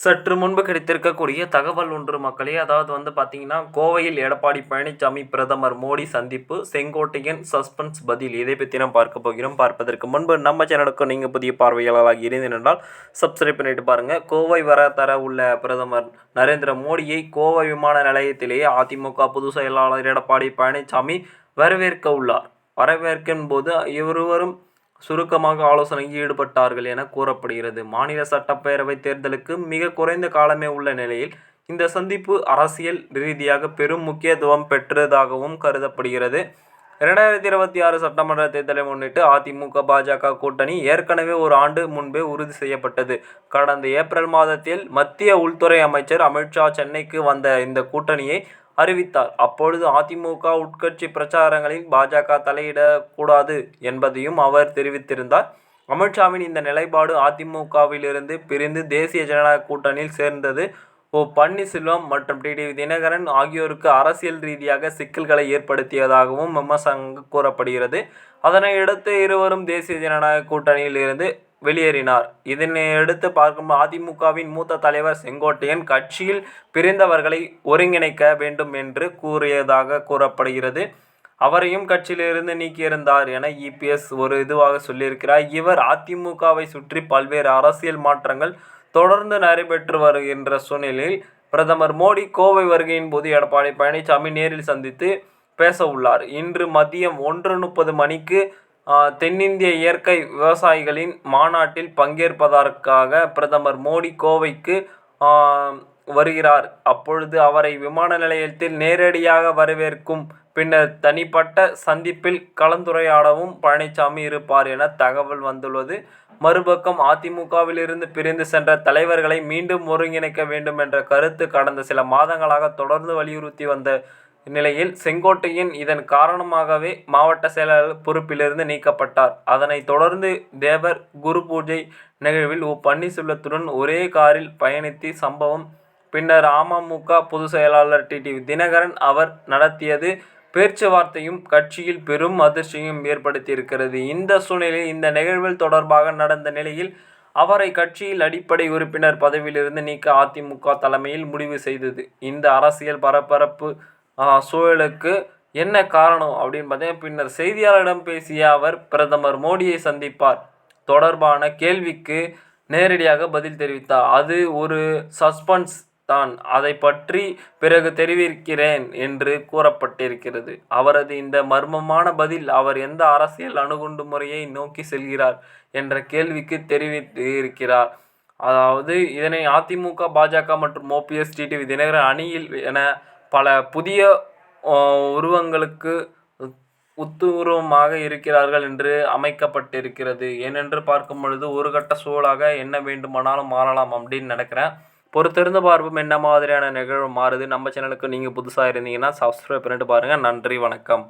சற்று முன்பு கிடைத்திருக்கக்கூடிய தகவல் ஒன்று மக்களே. அதாவது பார்த்தீங்கன்னா, கோவையில் எடப்பாடி பழனிசாமி பிரதமர் மோடி சந்திப்பு, செங்கோட்டையன் சஸ்பென்ஸ் பதில். இதை பற்றி நாம் பார்க்க போகிறோம். பார்ப்பதற்கு முன்பு நம்ம சேனலுக்கு நீங்கள் புதிய பார்வையாளராக இருந்தீர்கள் சப்ஸ்கிரைப் பண்ணிட்டு பாருங்கள். கோவை வர தர உள்ள பிரதமர் நரேந்திர மோடியை கோவை விமான நிலையத்திலேயே அதிமுக பொதுச் செயலாளர் எடப்பாடி பழனிசாமி வரவேற்க உள்ளார். வரவேற்கும் போது இருவரும் சுருக்கமாக ஆலோசனையில் ஈடுபட்டார்கள் என கூறப்படுகிறது. மாநில சட்டப்பேரவை தேர்தலுக்கு மிக குறைந்த காலமே உள்ள நிலையில் இந்த சந்திப்பு அரசியல் ரீதியாக பெரும் முக்கியத்துவம் பெற்றதாகவும் கருதப்படுகிறது. 2026 சட்டமன்ற தேர்தலை முன்னிட்டு அதிமுக பாஜக கூட்டணி ஏற்கனவே ஒரு ஆண்டு முன்பே உறுதி செய்யப்பட்டது. கடந்த ஏப்ரல் மாதத்தில் மத்திய உள்துறை அமைச்சர் அமித்ஷா சென்னைக்கு வந்த இந்த கூட்டணியை அறிவித்தார். அப்பொழுது அதிமுக உட்கட்சி பிரச்சாரங்களில் பாஜக தலையிடக்கூடாது என்பதையும் அவர் தெரிவித்திருந்தார். அமித்ஷாவின் இந்த நிலைப்பாடு அதிமுகவிலிருந்து பிரிந்து தேசிய ஜனநாயக கூட்டணியில் சேர்ந்தது பன்னீர்செல்வம் மற்றும் டிடிவி தினகரன் ஆகியோருக்கு அரசியல் ரீதியாக சிக்கல்களை ஏற்படுத்தியதாகவும் விமர்சனங்கள் கூறப்படுகிறது. அதனையடுத்து இருவரும் தேசிய ஜனநாயக கூட்டணியில் இருந்து வெளியேறினார். இதனையடுத்து பார்க்கும்போது அதிமுகவின் மூத்த தலைவர் செங்கோட்டையன் கட்சியில் பிரிந்தவர்களை ஒருங்கிணைக்க வேண்டும் என்று கூறியதாக கூறப்படுகிறது. அவரையும் கட்சியிலிருந்து நீக்கியிருந்தார் என இபிஎஸ் ஒரு இதுவாக சொல்லியிருக்கிறார். இவர் அதிமுகவை சுற்றி பல்வேறு அரசியல் மாற்றங்கள் தொடர்ந்து நடைபெற்று வருகின்ற சூழ்நிலையில் பிரதமர் மோடி கோவை வருகையின் போது எடப்பாடி பழனிசாமி நேரில் சந்தித்து பேச உள்ளார். இன்று மதியம் 1:30 மணிக்கு தென்னிந்திய இயற்கை விவசாயிகளின் மாநாட்டில் பங்கேற்பதற்காக பிரதமர் மோடி கோவைக்கு வருகிறார். அப்பொழுது அவரை விமான நிலையத்தில் நேரடியாக வரவேற்கும் பின்னர் தனிப்பட்ட சந்திப்பில் கலந்துரையாடவும் பழனிசாமி இருப்பார் என தகவல் வந்துள்ளது. மறுபக்கம் அதிமுகவிலிருந்து பிரிந்து சென்ற தலைவர்களை மீண்டும் ஒருங்கிணைக்க வேண்டும் என்ற கருத்து கடந்த சில மாதங்களாக தொடர்ந்து வலியுறுத்தி வந்த நிலையில் செங்கோட்டையன் இதன் காரணமாகவே மாவட்ட செயலாளர் பொறுப்பிலிருந்து நீக்கப்பட்டார். அதனைத் தொடர்ந்து தேவர் குரு பூஜை நிகழ்வில் பன்னீர்செல்வத்துடன் ஒரே காரில் பயணித்த சம்பவம் பின்னர் அமமுக பொதுச் செயலாளர் டிடிவி தினகரன் அவர் நடத்தியது பேச்சுவார்த்தையும் கட்சியில் பெரும் அதிர்ச்சியையும் ஏற்படுத்தியிருக்கிறது. இந்த சூழ்நிலையில் இந்த நிகழ்வில் தொடர்பாக நடந்த நிலையில் அவரை கட்சியில் அடிப்படை உறுப்பினர் பதவியிலிருந்து நீக்க அதிமுக தலைமையில் முடிவு செய்தது. இந்த அரசியல் பரபரப்பு சூழலுக்கு என்ன காரணம் அப்படின்னு பார்த்தீங்கன்னா, பின்னர் செய்தியாளரிடம் பேசிய அவர் பிரதமர் மோடியை சந்திப்பார் தொடர்பான கேள்விக்கு நேரடியாக பதில் தெரிவித்தார். அது ஒரு சஸ்பென்ஸ் தான், அதை பற்றி பிறகு தெரிவிக்கிறேன் என்று கூறப்பட்டிருக்கிறது. அவரது இந்த மர்மமான பதில் அவர் எந்த அரசியல் அணுகுமுறையை நோக்கி செல்கிறார் என்ற கேள்விக்கு தெரிவித்திருக்கிறார். அதாவது இதனை அதிமுக பாஜக மற்றும் ஓபிஎஸ் டிடிவி தினகரன் அணியில் என பல புதிய உருவங்களுக்கு உத்துருவமாக இருக்கிறார்கள் என்று அமைக்கப்பட்டிருக்கிறது. ஏனென்று பார்க்கும் பொழுது ஒரு கட்ட சூழலாக என்ன வேண்டுமானாலும் மாறலாம் அப்படின்னு நினைக்கிறேன். பொறுத்திருந்து பார்ப்போம் என்ன மாதிரியான நிகழ்வு மாறுது. நம்ம சேனலுக்கு நீங்கள் புதுசாக இருந்தீங்கன்னா சப்ஸ்கிரைப் பண்ணிட்டு பாருங்கள். நன்றி, வணக்கம்.